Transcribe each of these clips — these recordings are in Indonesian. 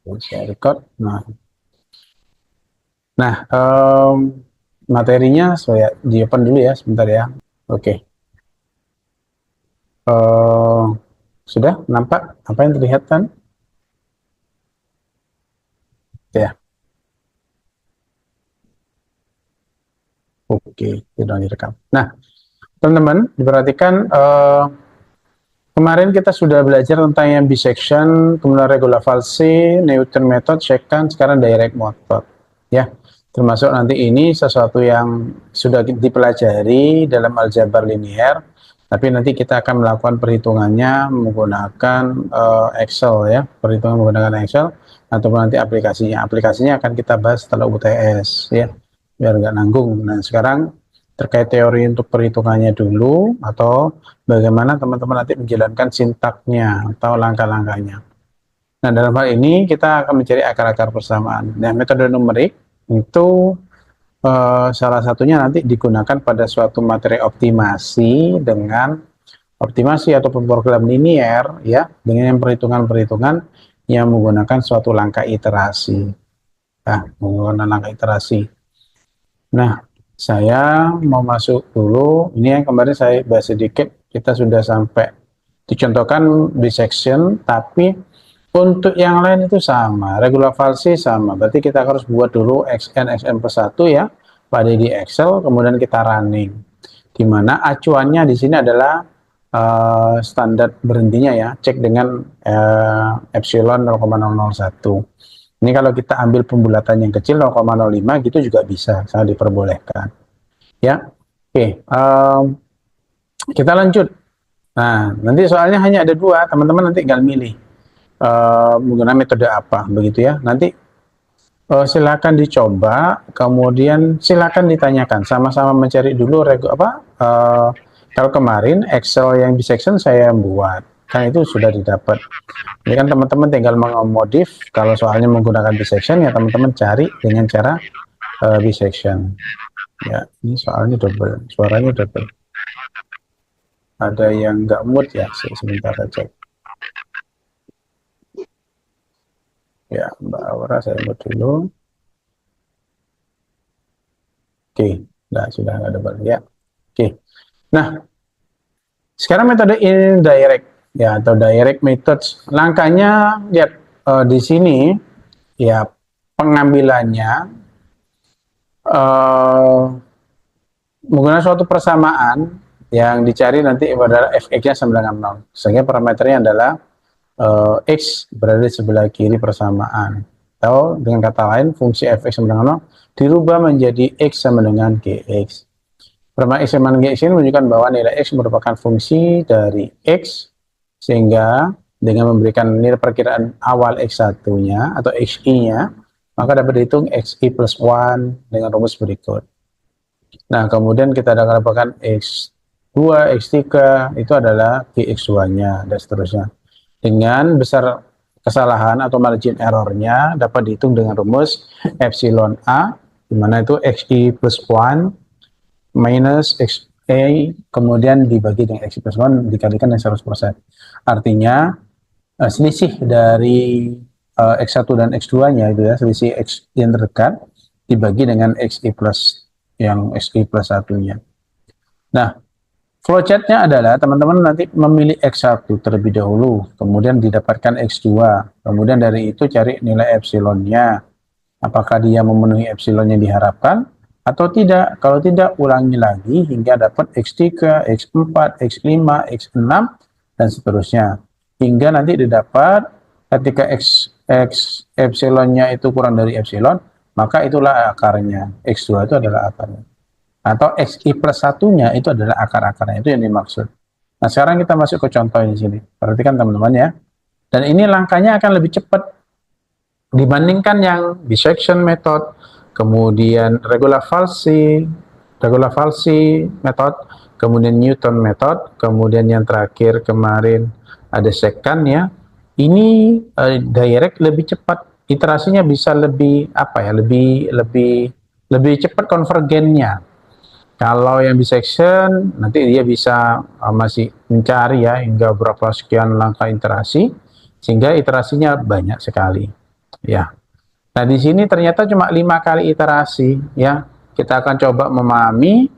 Saya record. Nah, materinya saya di open dulu ya, sebentar ya. Oke. Eh, sudah nampak apa yang terlihat kan? Ya, oke, sudah direkam. Nah, teman-teman, diperhatikan kemarin kita sudah belajar tentang yang bisection, kemudian regular falsi, Newton method, secant, sekarang direct method. Ya, termasuk nanti ini sesuatu yang sudah dipelajari dalam aljabar linear, tapi nanti kita akan melakukan perhitungannya menggunakan Excel ya, perhitungan menggunakan Excel ataupun nanti aplikasinya. Aplikasinya akan kita bahas setelah UTS ya, biar nggak nanggung. Nah, sekarang terkait teori untuk perhitungannya dulu atau bagaimana teman-teman nanti menjalankan sintaknya atau langkah-langkahnya. Nah, dalam hal ini kita akan mencari akar-akar persamaan. Nah, metode numerik itu salah satunya nanti digunakan pada suatu materi optimasi dengan optimasi ataupun program linear ya, dengan perhitungan-perhitungan yang menggunakan suatu langkah iterasi. Nah, menggunakan langkah iterasi. Nah, saya mau masuk dulu. Ini yang kemarin saya bahas sedikit. Kita sudah sampai dicontohkan bisection, tapi untuk yang lain itu sama. Regular falsi sama. Berarti kita harus buat dulu xn, xn plus 1 ya, pada di Excel, kemudian kita running. Di mana acuannya di sini adalah standar berhentinya ya, cek dengan epsilon 0,001. Ini kalau kita ambil pembulatan yang kecil 0,05 gitu juga bisa, sangat diperbolehkan. Ya, oke. Kita lanjut. Nah, nanti soalnya hanya ada dua, teman-teman nanti tinggal milih menggunakan metode apa, begitu ya. Nanti silakan dicoba, kemudian silakan ditanyakan. Sama-sama mencari dulu kalau kemarin Excel yang bisection saya buat, kan itu sudah didapat. Ini kan teman-teman tinggal mengemodif, kalau soalnya menggunakan bisection ya teman-teman cari dengan cara bisection. Ya, ini soalnya double, suaranya double. Ada yang nggak mood ya, sebentar aja. Ya, Mbak Aura saya mood dulu. Oke, nah sudah nggak double ya. Oke, nah sekarang metode indirect ya atau direct methods. Langkahnya lihat di sini ya, pengambilannya menggunakan suatu persamaan yang dicari nanti adalah fx-nya sama dengan 0. Sehingga parameternya adalah x berada di sebelah kiri persamaan. Atau dengan kata lain, fungsi fx sama dengan 0 dirubah menjadi x sama dengan gx. Persamaan x sama dengan gx ini menunjukkan bahwa nilai x merupakan fungsi dari x, sehingga dengan memberikan nilai perkiraan awal x1-nya atau xi-nya, maka dapat dihitung xi plus 1 dengan rumus berikut. Nah, kemudian kita akan dapatkan X2, X3, itu adalah GX2-nya, dan seterusnya. Dengan besar kesalahan atau margin errornya dapat dihitung dengan rumus epsilon A, di mana itu XI plus 1 minus XA, kemudian dibagi dengan XI plus 1 dikalikan dengan 100%. Artinya, selisih dari X1 dan X2-nya itu ya, selisih X yang terdekat, dibagi dengan XI plus yang XI plus 1-nya. Nah, flowchart-nya adalah teman-teman nanti memilih X1 terlebih dahulu, kemudian didapatkan X2, kemudian dari itu cari nilai epsilonnya, apakah dia memenuhi epsilon yang diharapkan atau tidak. Kalau tidak, ulangi lagi hingga dapat X3, X4, X5, X6, dan seterusnya. Hingga nanti didapat ketika X epsilonnya itu kurang dari epsilon, maka itulah akarnya. X2 itu adalah akarnya. Atau XI plus satunya itu adalah akar-akarnya, itu yang dimaksud. Nah, sekarang kita masuk ke contoh di sini. Perhatikan teman-teman ya. Dan ini langkahnya akan lebih cepat dibandingkan yang bisection method, kemudian regular falsi method, kemudian Newton method, kemudian yang terakhir kemarin ada secant ya. Ini direct lebih cepat, iterasinya bisa lebih lebih cepat konvergennya. Kalau yang bisection nanti dia bisa masih mencari ya hingga berapa sekian langkah iterasi, sehingga iterasinya banyak sekali. Ya. Nah, di sini ternyata cuma 5 kali iterasi, ya. Kita akan coba memahami,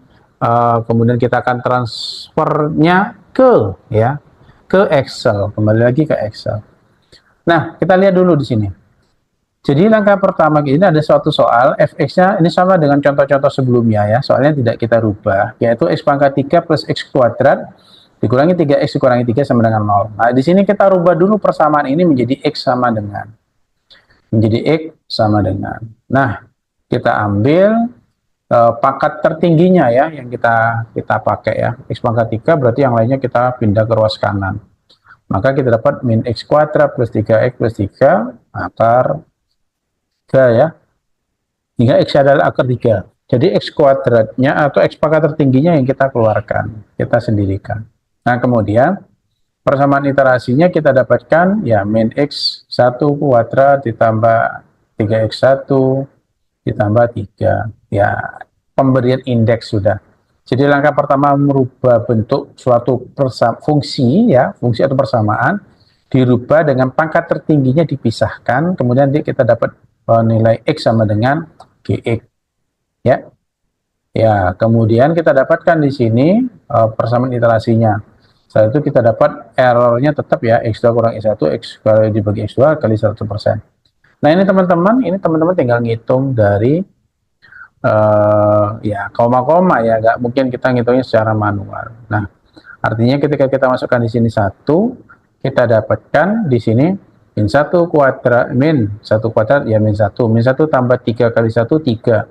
kemudian kita akan transfernya ke Excel. Kembali lagi ke Excel. Nah, kita lihat dulu di sini. Jadi langkah pertama ini ada suatu soal, fx-nya ini sama dengan contoh-contoh sebelumnya ya, soalnya tidak kita rubah, yaitu x pangkat 3 plus x kuadrat dikurangi 3x dikurangi 3 sama dengan 0. Nah, di sini kita rubah dulu persamaan ini menjadi x sama dengan. Nah, kita ambil pangkat tertingginya ya, yang kita pakai ya, x pangkat 3 berarti yang lainnya kita pindah ke ruas kanan. Maka kita dapat min x kuadrat plus 3x plus 3 akar 3 ya, hingga x adalah akar 3. Jadi x kuadratnya atau x pangkat tertingginya yang kita keluarkan, kita sendirikan. Nah, kemudian persamaan iterasinya kita dapatkan ya min x 1 kuadrat ditambah 3x1 ditambah 3. Ya, pemberian indeks sudah. Jadi langkah pertama merubah bentuk suatu fungsi ya, fungsi atau persamaan dirubah dengan pangkat tertingginya dipisahkan, kemudian kita dapat nilai x sama dengan gx ya. Ya, kemudian kita dapatkan di sini persamaan iterasinya. Setelah itu kita dapat errornya tetap ya, x2 kurang x1, x dibagi x2 kali 100%. Nah, ini teman-teman tinggal ngitung dari ya koma-koma ya, nggak mungkin kita ngitungnya secara manual. Nah, artinya ketika kita masukkan di sini 1, kita dapatkan di sini min 1 kuadrat ya min 1 tambah 3 kali 1 3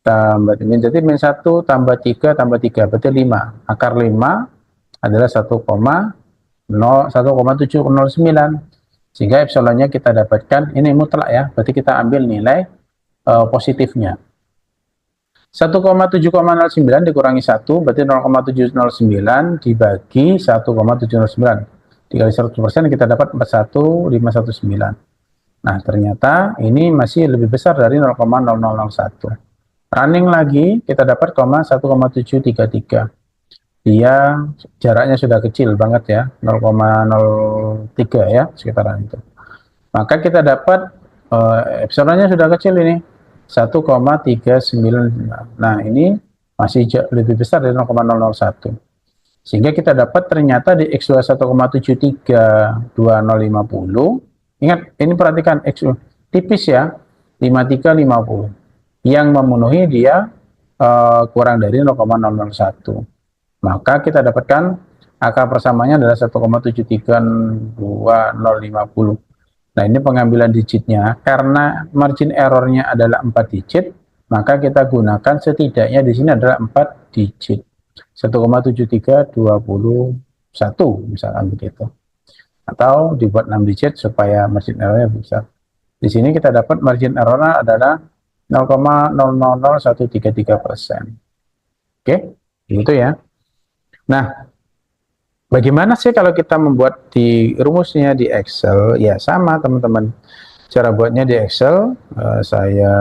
tambah min, jadi min 1 tambah 3 tambah 3 berarti 5, akar 5 adalah 1,709, sehingga epsilonnya kita dapatkan ini mutlak ya, berarti kita ambil nilai positifnya 1,709 dikurangi 1 berarti 0,709 dibagi 1,709 dikali 100% kita dapat 41519. Nah, ternyata ini masih lebih besar dari 0,0001. Running lagi kita dapat 1,733. Dia jaraknya sudah kecil banget ya, 0,03 ya, sekitaran itu. Maka kita dapat epsilonnya sudah kecil ini 1,395. Nah, ini masih lebih besar dari 0,001. Sehingga kita dapat ternyata di x2 1,732050. Ingat, ini perhatikan x tipis ya, 5350. Yang memenuhi dia kurang dari 0,001. Maka kita dapatkan akar persamanya adalah 1,7322050. Nah, ini pengambilan digitnya, karena margin errornya adalah 4 digit, maka kita gunakan setidaknya di sini adalah 4 digit. 1,73221 misalkan begitu. Atau dibuat 6 digit supaya margin errornya besar. Di sini kita dapat margin errornya adalah 0,000133%. Oke, gitu ya. Nah, bagaimana sih kalau kita membuat di rumusnya di Excel? Ya sama teman-teman. Cara buatnya di Excel, saya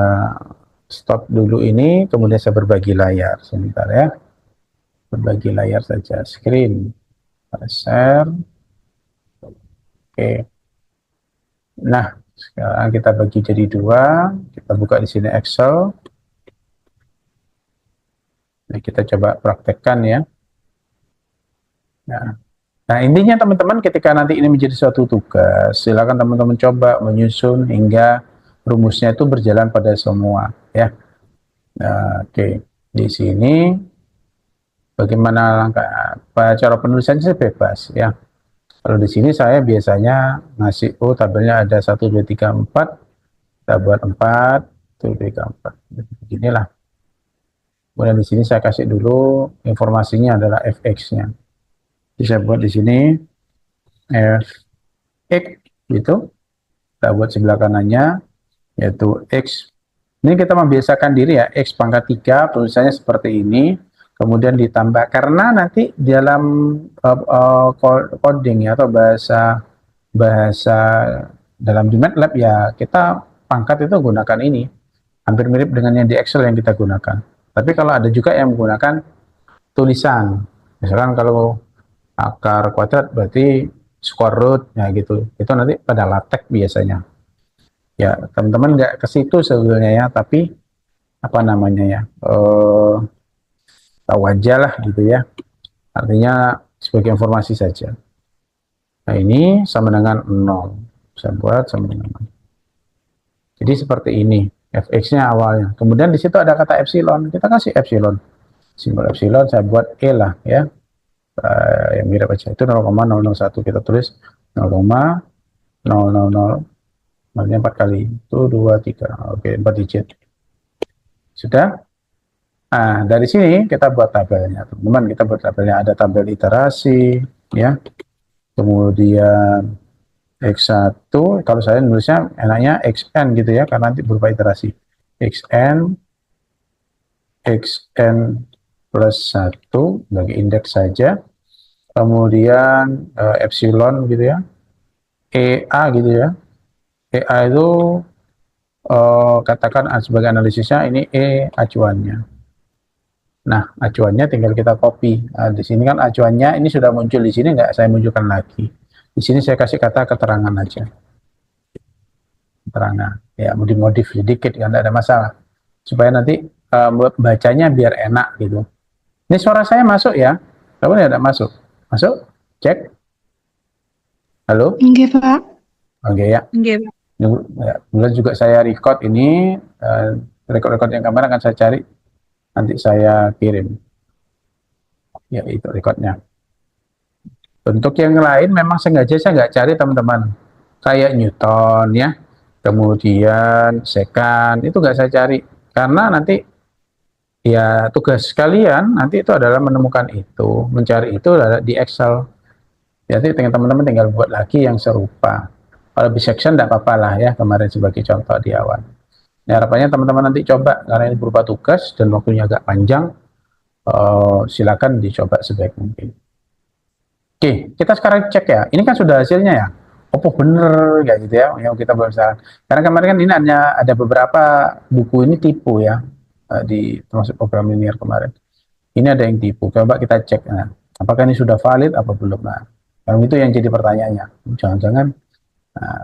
stop dulu ini, kemudian saya berbagi layar sebentar ya. Berbagi layar saja, screen, share. Oke. Nah, sekarang kita bagi jadi 2. Kita buka di sini Excel. Nah, kita coba praktekkan ya. Nah, intinya teman-teman ketika nanti ini menjadi suatu tugas, silakan teman-teman coba menyusun hingga rumusnya itu berjalan pada semua ya. Nah, oke. Di sini bagaimana langkah cara penulisannya bebas ya. Kalau di sini saya biasanya ngasih tabelnya ada 1 2 3 4, kita buat 4 1 2 3 4. Beginilah. Kemudian di sini saya kasih dulu informasinya adalah fx-nya. Jadi saya buat di sini fx gitu. Kita buat sebelah kanannya yaitu x. Ini kita membiasakan diri ya, x pangkat 3 tulisannya seperti ini, kemudian ditambah karena nanti dalam coding ya atau bahasa dalam di MATLAB ya kita pangkat itu gunakan ini. Hampir mirip dengan yang di Excel yang kita gunakan. Tapi kalau ada juga yang menggunakan tulisan. Misalkan kalau akar kuadrat berarti square root ya gitu. Itu nanti pada LaTeX biasanya. Ya, teman-teman nggak ke situ sebetulnya ya, tapi apa namanya ya, tahu aja lah gitu ya. Artinya sebagai informasi saja. Nah, ini sama dengan 0. Saya buat sama dengan 0. Jadi seperti ini, fx-nya awalnya. Kemudian di situ ada kata epsilon, kita kasih epsilon. Simbol epsilon saya buat E lah ya. Yang mirip aja itu 0,001 kita tulis 0,000, nolnya 4 kali. Itu 2, 3. Oke, 4 digit. Sudah? Nah, dari sini kita buat tabelnya, teman-teman. Kita buat tabelnya, ada tabel iterasi, ya. Kemudian X1, kalau saya nulisnya enaknya XN gitu ya, karena nanti berupa iterasi. XN, XN plus 1, bagi indeks saja. Kemudian epsilon gitu ya. EA gitu ya. EA itu katakan sebagai analisisnya ini acuannya. Nah, acuannya tinggal kita copy. Nah, di sini kan acuannya ini sudah muncul di sini, nggak saya munculkan lagi. Di sini saya kasih kata keterangan aja. Keterangan. Ya, modif sedikit, kan nggak ada masalah. Supaya nanti bacanya biar enak gitu. Ini suara saya masuk ya? Kamu tidak masuk? Masuk? Cek. Halo? Enggak, Pak. Oke ya. Enggak, Pak. Kemudian juga saya record ini, record-record yang kemarin akan saya cari, nanti saya kirim. Ya, itu recordnya. Untuk yang lain memang sengaja saya nggak cari teman-teman. Kayak Newton ya, kemudian secant, itu nggak saya cari. Karena nanti ya tugas kalian nanti itu adalah menemukan itu, mencari itu adalah di Excel. Jadi teman-teman tinggal buat lagi yang serupa. Kalau bisection tidak apa-apa lah ya, kemarin sebagai contoh di awal. Nah, harapannya teman-teman nanti coba, karena ini berupa tugas dan waktunya agak panjang, silakan dicoba sebaik mungkin. Oke, kita sekarang cek ya. Ini kan sudah hasilnya ya. Oh bener kayak gitu ya, yang kita berusaha. Karena kemarin kan ini hanya ada beberapa buku ini tipu ya, di termasuk program linear kemarin. Ini ada yang tipu. Coba kita cek. Nah, apakah ini sudah valid apa belum? Nah, yang itu yang jadi pertanyaannya. Jangan-jangan, nah,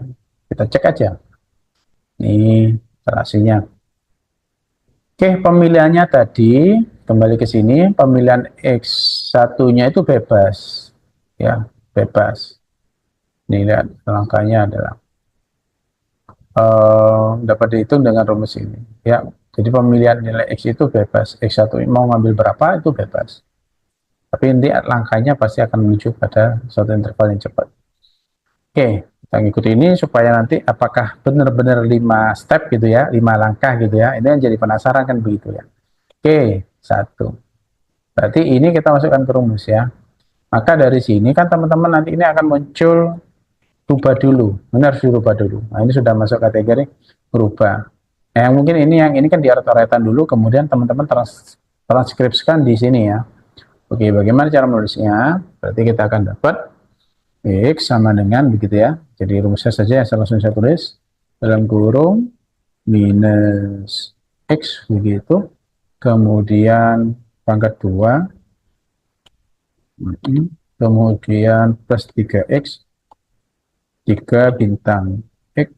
kita cek aja. Ini terasinya. Oke, pemilihannya tadi kembali ke sini, pemilihan X1-nya itu bebas. Ya, bebas. Ini lihat langkahnya adalah dapat dihitung dengan rumus ini. Ya, jadi pemilihan nilai X itu bebas. X1 mau ngambil berapa itu bebas. Tapi nanti langkahnya pasti akan menuju pada suatu interval yang cepat. Oke, kita ngikuti ini supaya nanti apakah benar-benar 5 step gitu ya, 5 langkah gitu ya. Ini yang jadi penasaran kan begitu ya. Oke, 1. Berarti ini kita masukkan ke rumus ya. Maka dari sini kan teman-teman nanti ini akan muncul rubah dulu. Ini harus dirubah dulu. Nah, ini sudah masuk kategori berubah. Nah, yang mungkin yang ini kan diaret-aretan dulu, kemudian teman-teman transkripsikan di sini ya. Oke, bagaimana cara menulisnya? Berarti kita akan dapat X sama dengan begitu ya. Jadi rumusnya saja yang langsung saya tulis dalam kurung minus X begitu. Kemudian pangkat 2, kemudian plus 3X, 3 bintang X,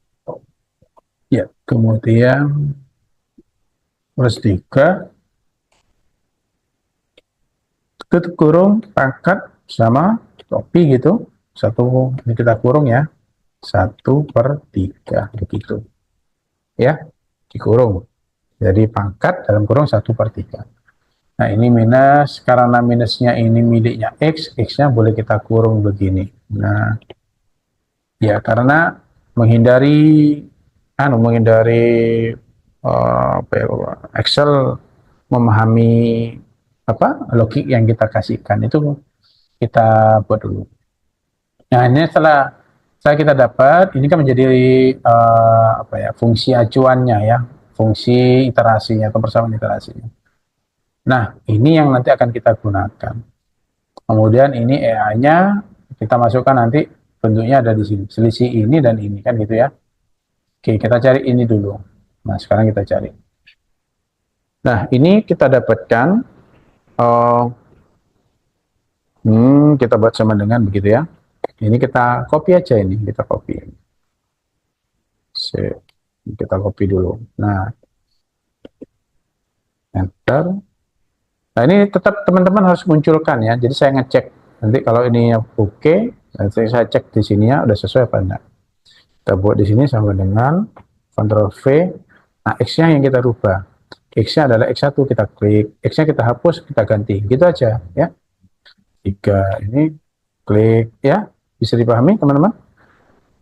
ya, kemudian plus 3, tutup kurung, pangkat sama topi gitu. Satu, ini kita kurung ya. 1/3 begitu ya, dikurung, jadi pangkat dalam kurung 1/3. Nah ini minus, karena minusnya ini miliknya X, X nya boleh kita kurung begini. Nah ya, karena menghindari Excel memahami apa logik yang kita kasihkan, itu kita buat dulu. Nah ini setelah kita dapat, ini kan menjadi fungsi acuannya ya, fungsi iterasinya atau persamaan iterasinya. Nah ini yang nanti akan kita gunakan. Kemudian ini EA-nya kita masukkan, nanti bentuknya ada di sini, selisih ini dan ini kan gitu ya. Oke, kita cari ini dulu. Nah sekarang kita cari. Nah ini kita dapatkan, uh, kita buat sama dengan begitu ya. Ini kita copy aja, ini kita copy. Kita copy dulu. Nah, enter. Nah, ini tetap teman-teman harus munculkan ya. Jadi saya ngecek. Nanti kalau ini oke, nanti saya cek di sini ya udah sesuai apa enggak. Kita buat di sini sama dengan Ctrl V. Nah, X-nya yang kita rubah. X-nya adalah X1, kita klik. X-nya kita hapus, kita ganti. Gitu aja ya. 3 ini klik ya. Bisa dipahami teman-teman?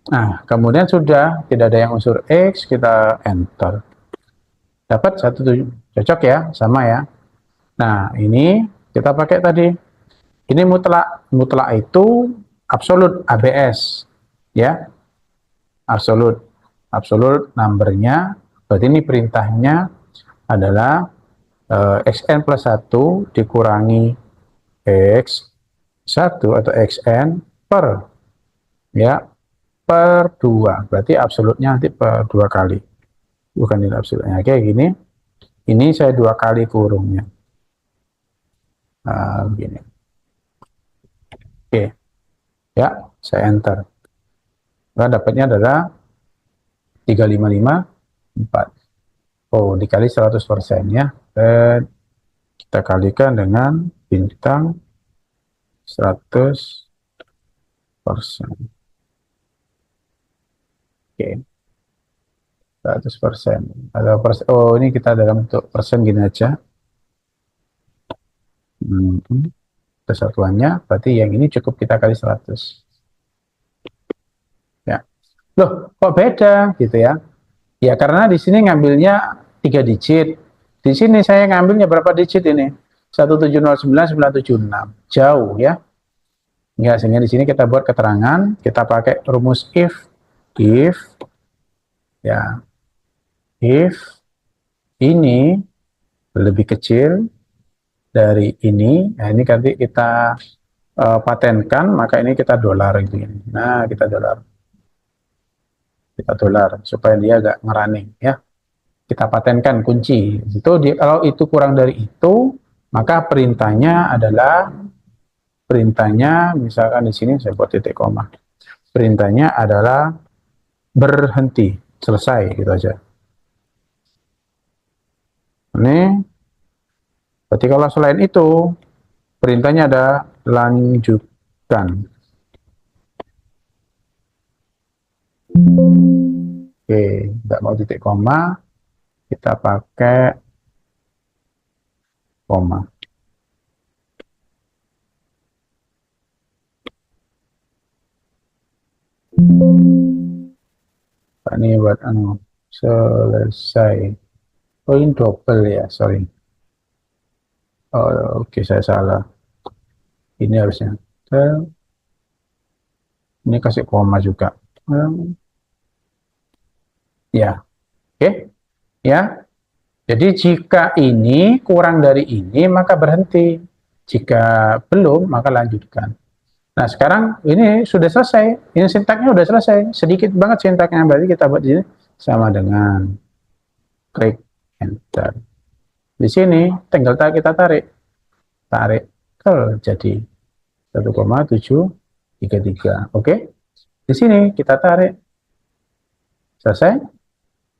Nah, kemudian sudah tidak ada yang unsur X, kita enter. Dapat 17, cocok ya, sama ya. Nah, ini kita pakai tadi. Ini mutlak. Mutlak itu absolut ABS ya. Absolut. Absolut numbernya. Berarti ini perintahnya adalah xn plus 1 dikurangi x1 atau xn per ya per 2. Berarti absolutnya nanti per 2 kali. Bukan nilai absolutnya. Kayak gini. Ini saya 2 kali kurungnya. Nah, begini. Oke. Ya, saya enter. Nah, dapatnya adalah 3554. Oh, dikali 100% ya. Dan kita kalikan dengan bintang 100%. Oke. 100%. Ada persen. Oh, ini kita dalam bentuk persen gini aja. Kesatuannya, berarti yang ini cukup kita kali 100. Ya. Loh, kok beda gitu ya? Ya karena di sini ngambilnya 3 digit. Di sini saya ngambilnya berapa digit ini? 1709976. Jauh ya. Enggak, sehingga di sini kita buat keterangan, kita pakai rumus if ya. If ini lebih kecil dari ini, nah ini nanti kita patenkan, maka ini kita dolar gitu. Nah, kita dolar supaya dia agak ngerunning ya. Kita patenkan kunci itu kalau itu kurang dari itu, maka perintahnya misalkan di sini saya buat titik koma, perintahnya adalah berhenti, selesai gitu aja. Ini berarti kalau selain itu perintahnya ada lanjutkan. Oke, tidak mau titik koma, kita pakai koma. Ini buat selesai. Oh, ini double ya, sorry. Oh, oke, saya salah. Ini harusnya. Ini kasih koma juga. Ya, oke. Ya. Jadi jika ini kurang dari ini, maka berhenti. Jika belum, maka lanjutkan. Nah, sekarang ini sudah selesai. Ini sintaknya sudah selesai. Sedikit banget sintaknya. Berarti kita buat di sini sama dengan klik enter. Di sini tinggal kita tarik jadi 1,733. Oke. Di sini kita tarik. Selesai.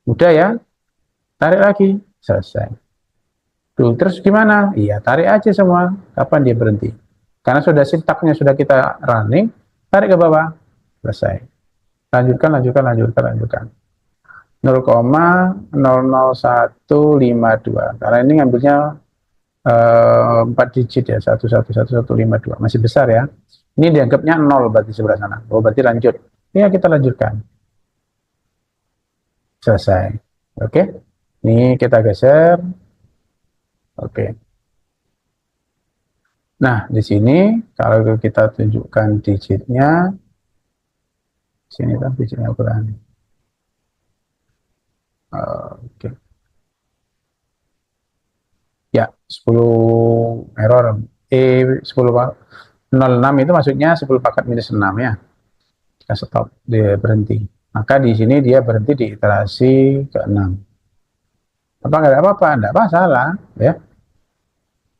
Udah ya. Tarik lagi. Selesai. Tuh, terus gimana? Iya, tarik aja semua. Kapan dia berhenti? Karena sudah sintaknya sudah kita running, tarik ke bawah. Selesai. Lanjutkan. 0,00152. Karena ini ngambilnya 4 digit ya, 111152. Masih besar ya. Ini dianggapnya 0 berarti sebelah sana. Oh, berarti lanjut. Ya, kita lanjutkan. Selesai. Oke. Ini kita geser. Oke. Nah, di sini kalau kita tunjukkan digitnya, sini kan digitnya ukuran. Oke. Ya, 10 error. 10 06 itu maksudnya 10 pangkat minus 6 ya. Kita stop, dia berhenti. Maka di sini dia berhenti di iterasi ke-6. Apa nggak ada apa-apa? Nggak masalah ya.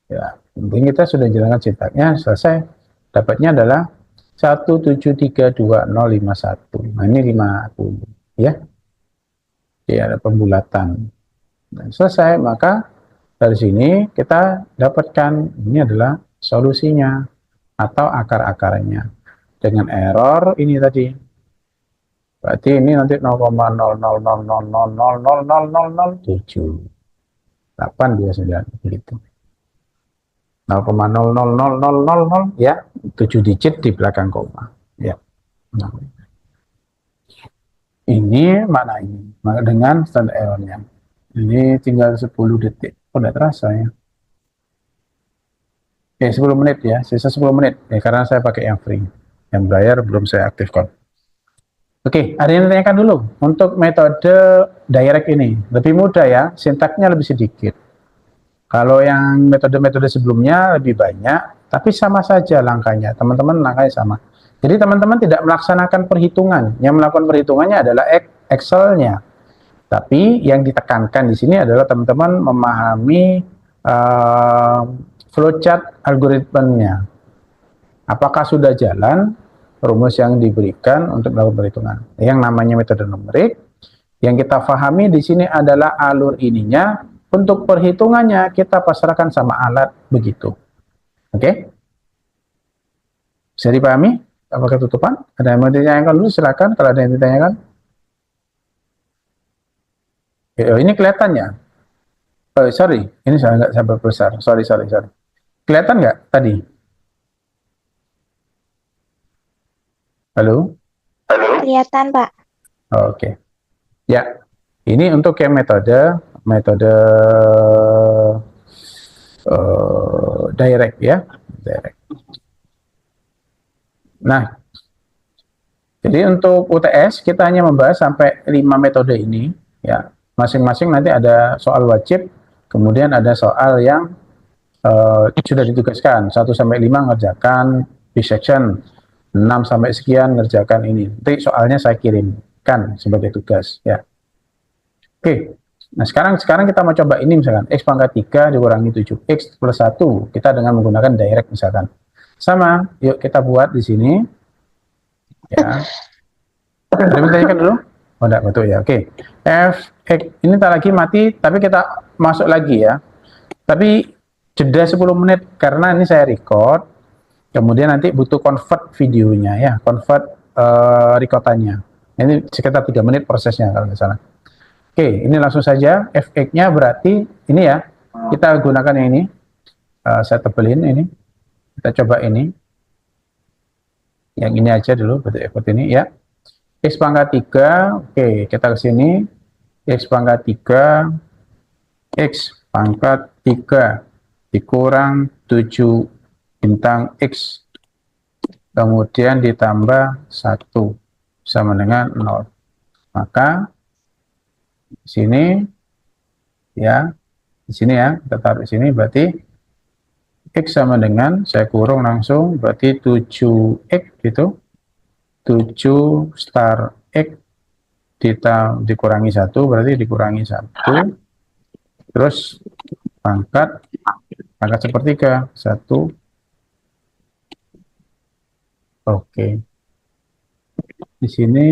Ya, penting kita sudah jalankan sintaknya, selesai. Dapatnya adalah 1732051. Nah, ini 50 ya. Jadi ada pembulatan. Nah, selesai, maka dari sini kita dapatkan ini adalah solusinya atau akar-akarnya. Dengan error ini tadi. Berarti ini nanti 0,00000000007. 829 begitu. 0,00000 ya, 7 digit di belakang koma. Ya. Nah, ini mana ini? Dengan standar errornya. Ini tinggal 10 detik. Oh, tidak terasa ya. Oke, 10 menit ya. Sisa 10 menit. Ya, karena saya pakai yang free. Yang bayar belum saya aktifkan. Oke, ada yang ditanyakan dulu. Untuk metode direct ini, lebih mudah ya. Sintaknya lebih sedikit. Kalau yang metode-metode sebelumnya lebih banyak, tapi sama saja langkahnya. Teman-teman langkahnya sama. Jadi teman-teman tidak melaksanakan perhitungan. Yang melakukan perhitungannya adalah Excel-nya. Tapi yang ditekankan di sini adalah teman-teman memahami flowchart algoritmenya. Apakah sudah jalan rumus yang diberikan untuk melakukan perhitungan? Yang namanya metode numerik. Yang kita pahami di sini adalah alur ininya. Untuk perhitungannya kita pasrahkan sama alat begitu. Oke? Bisa dipahami? Apakah tutupan? Ada yang mau ditanyakan dulu? Silakan kalau ada yang ditanyakan. Ini kelihatannya. Oh, sorry, ini saya nggak sampai besar. Sorry. Kelihatan nggak tadi? Halo? Kelihatan, Pak. Oke. Ya, ini untuk yang metode direct ya, direct. Nah, jadi untuk UTS kita hanya membahas sampai 5 metode ini ya. Masing-masing nanti ada soal wajib, kemudian ada soal yang sudah ditugaskan 1 sampai 5 ngerjakan bisection, 6 sampai sekian ngerjakan ini. Nanti soalnya saya kirimkan sebagai tugas ya. Oke. Nah, sekarang kita mau coba ini misalkan X pangkat 3 dikurangi 7X plus 1. Kita dengan menggunakan direct misalkan. Sama, yuk kita buat di sini. Ya. Ada yang tanyakan dulu? Oh, enggak, betul ya. Oke. F, X, ini tak lagi mati, tapi kita masuk lagi ya. Tapi jeda 10 menit, karena ini saya record. Kemudian nanti butuh convert videonya ya, convert recordannya. Ini sekitar 3 menit prosesnya kalau nggak salah. Oke, ini langsung saja fx-nya berarti ini ya, kita gunakan yang ini, saya tebelin ini, kita coba ini, yang ini aja dulu, bentuk effort ini ya, X pangkat 3, oke, kita ke sini, X pangkat 3, X pangkat 3, dikurang 7 bintang X, kemudian ditambah 1, sama dengan 0, maka di sini ya, di sini ya, kita taruh di sini berarti X sama dengan, saya kurung langsung, berarti 7X gitu, 7 star X dikurangi 1, berarti dikurangi 1, terus pangkat sepertiga, 1, oke. Di sini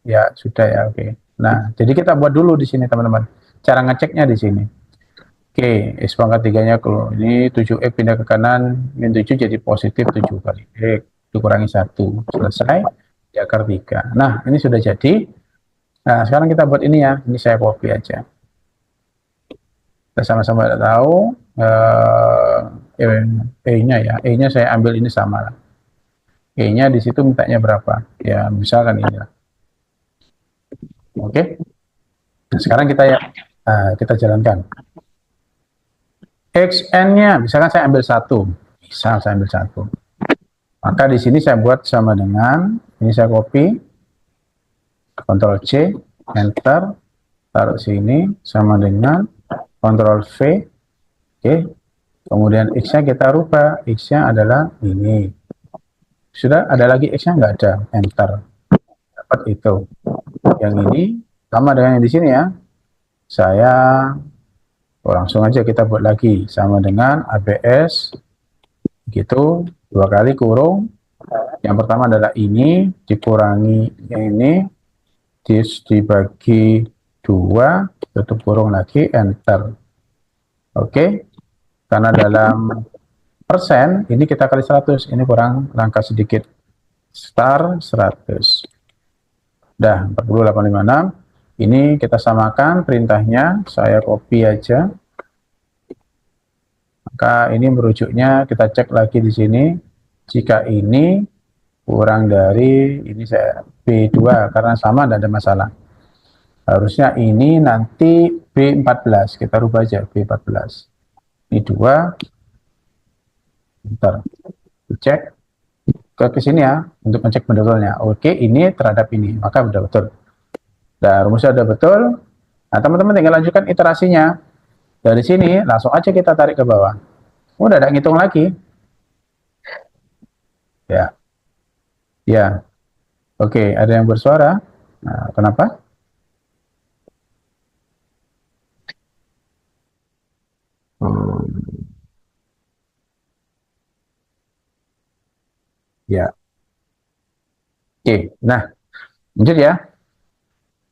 ya sudah ya, oke. Nah, jadi kita buat dulu di sini teman-teman. Cara ngeceknya di sini. Oke, X pangkat 3-nya kalau ini 7X pindah ke kanan, min 7 jadi positif 7 kali X, dikurangi 1. Selesai, di akar 3. Nah, ini sudah jadi. Nah, sekarang kita buat ini ya. Ini saya copy aja. Kita sama-sama tahu. E-nya ya. E-nya saya ambil ini sama lah. E-nya di situ mintanya berapa? Ya, misalkan ini lah. Oke. Nah, sekarang kita jalankan. XN-nya, misalkan saya ambil 1. Misal saya ambil 1. Maka di sini saya buat sama dengan, ini saya copy, Ctrl C, Enter, taruh sini, sama dengan Ctrl V, oke. Kemudian X-nya kita rubah, X-nya adalah ini. Sudah ada lagi X-nya? Nggak ada, Enter. Dapat itu. Yang ini, sama dengan yang di sini ya. Langsung aja kita buat lagi, sama dengan ABS, gitu, 2 kali kurung. Yang pertama adalah ini, dikurangi yang ini, dibagi 2, tutup kurung lagi, enter. Oke, karena dalam persen, ini kita kali 100, ini kurang langkah sedikit. Star 100. Dah, 40856. Ini kita samakan perintahnya, saya copy aja. Maka ini merujuknya, kita cek lagi di sini. Jika ini kurang dari, ini saya B2, karena sama, tidak ada masalah. Harusnya ini nanti B14, kita rubah aja B14. Ini 2, bentar, cek ke sini ya, untuk ngecek betul-betulnya. Oke, ini terhadap ini, maka sudah betul. Nah, rumusnya sudah betul. Nah, teman-teman tinggal lanjutkan iterasinya. Dari sini, langsung aja kita tarik ke bawah. Udah ada ngitung lagi. Ya. Ya. Oke, ada yang bersuara. Nah, kenapa? Ya. Oke, nah, lanjut ya.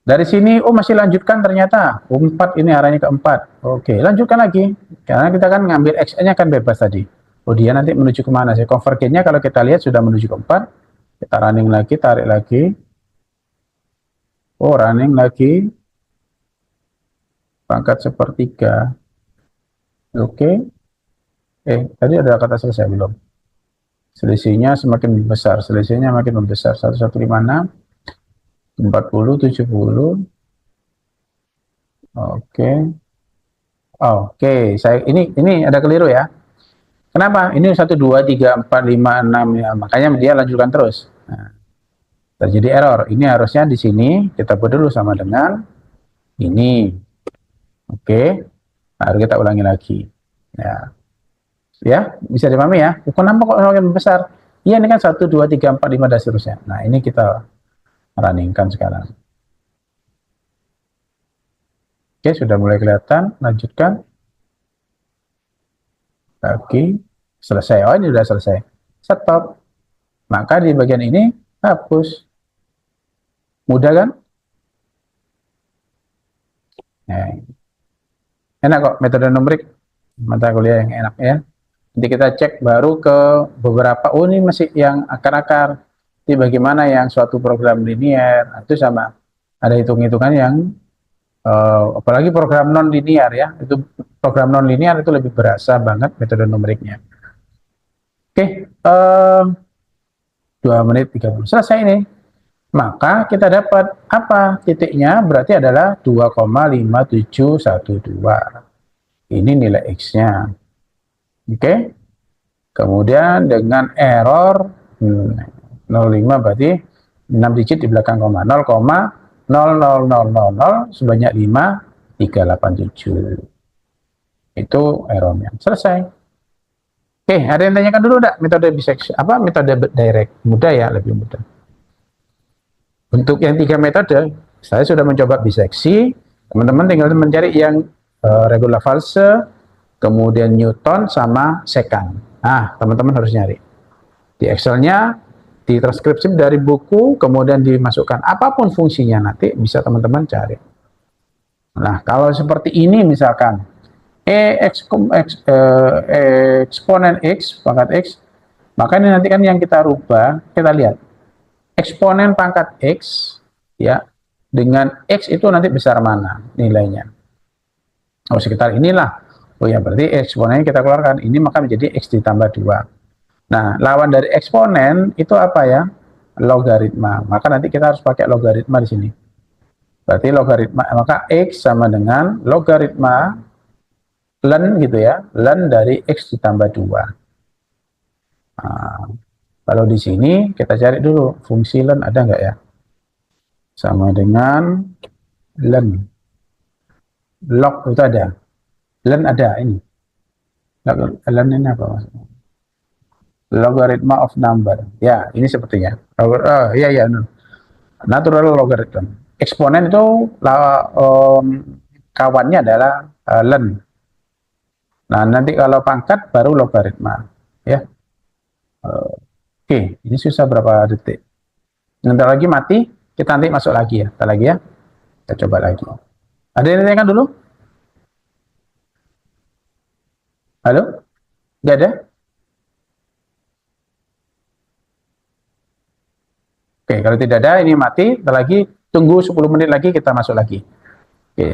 Dari sini, oh masih lanjutkan ternyata. 4 ini arahnya ke 4. Oke, lanjutkan lagi. Karena kita kan ngambil X-nya kan bebas tadi. Oh, dia nanti menuju kemana sih? Convergence-nya kalau kita lihat sudah menuju ke 4. Kita running lagi, tarik lagi. Oh, running lagi. Pangkat sepertiga. Oke. Tadi ada kata selesai belum? Selisihnya semakin besar. Selisihnya makin membesar. 1156. 40, 70. Oke. Oke, ini ada keliru ya. Kenapa? Ini 1 2 3 4 5 6 ya. Makanya dia lanjutkan terus. Nah, terjadi error. Ini harusnya di sini kita buat dulu sama dengan ini. Oke. Baru kita ulangi lagi. Ya. Ya, bisa dipahami ya. Kenapa kok semakin besar? Iya, ini kan 1 2 3 4 5 dan seterusnya. Nah, ini kita runningkan sekarang. Oke, sudah mulai kelihatan. Lanjutkan. Lagi. Selesai. Oh, ini sudah selesai. Stop. Maka di bagian ini hapus. Mudah kan? Nah, enak kok metode numerik. Mata kuliah yang enak ya. Nanti kita cek baru ke beberapa. Oh, ini masih yang akar-akar. Jadi bagaimana yang suatu program linear. Nah, itu sama. Ada hitung-hitungan yang apalagi program non linear ya, itu program non linear itu lebih berasa banget metode numeriknya. Oke, 2 menit 30 selesai ini. Maka kita dapat apa titiknya? Berarti adalah 2,5712. Ini nilai X-nya. Oke, kemudian dengan error 05 berarti 6 digit di belakang koma, 0,00000 sebanyak 5387. Itu errornya. Selesai. Oke, ada yang tanyakan dulu enggak metode bisection apa metode direct? Mudah ya, lebih mudah. Untuk yang 3 metode, saya sudah mencoba biseksi. Teman-teman tinggal mencari yang regular false, kemudian Newton sama secant. Nah, teman-teman harus nyari. Di Excel-nya, di transkripsi dari buku, kemudian dimasukkan apapun fungsinya nanti bisa teman-teman cari. Nah, kalau seperti ini misalkan eksponen X, pangkat X, maka ini nanti kan yang kita rubah, kita lihat. Eksponen pangkat X, ya, dengan X itu nanti besar mana nilainya. Oh, sekitar inilah. Oh ya, berarti eksponennya kita keluarkan. Ini maka menjadi X ditambah 2. Nah, lawan dari eksponen itu apa ya? Logaritma. Maka nanti kita harus pakai logaritma di sini. Berarti logaritma, maka X sama dengan logaritma ln gitu ya, ln dari X ditambah 2. Nah, kalau di sini kita cari dulu fungsi ln ada nggak ya? Sama dengan ln. Log itu ada. Ln ada ini. Ln ini apa maksudnya? Logaritma of number. Ya, ini sepertinya. Iya, natural logarithm. Eksponen itu kawannya adalah ln. Nah, nanti kalau pangkat baru logaritma. Ya. Oke, ini susah berapa detik. Nanti lagi mati. Kita nanti masuk lagi ya. Kita lagi ya. Kita coba lagi. Ada yang ditanyakan dulu? Halo? Nggak ada? Oke, kalau tidak ada ini mati. Kita lagi tunggu 10 menit lagi kita masuk lagi. Oke.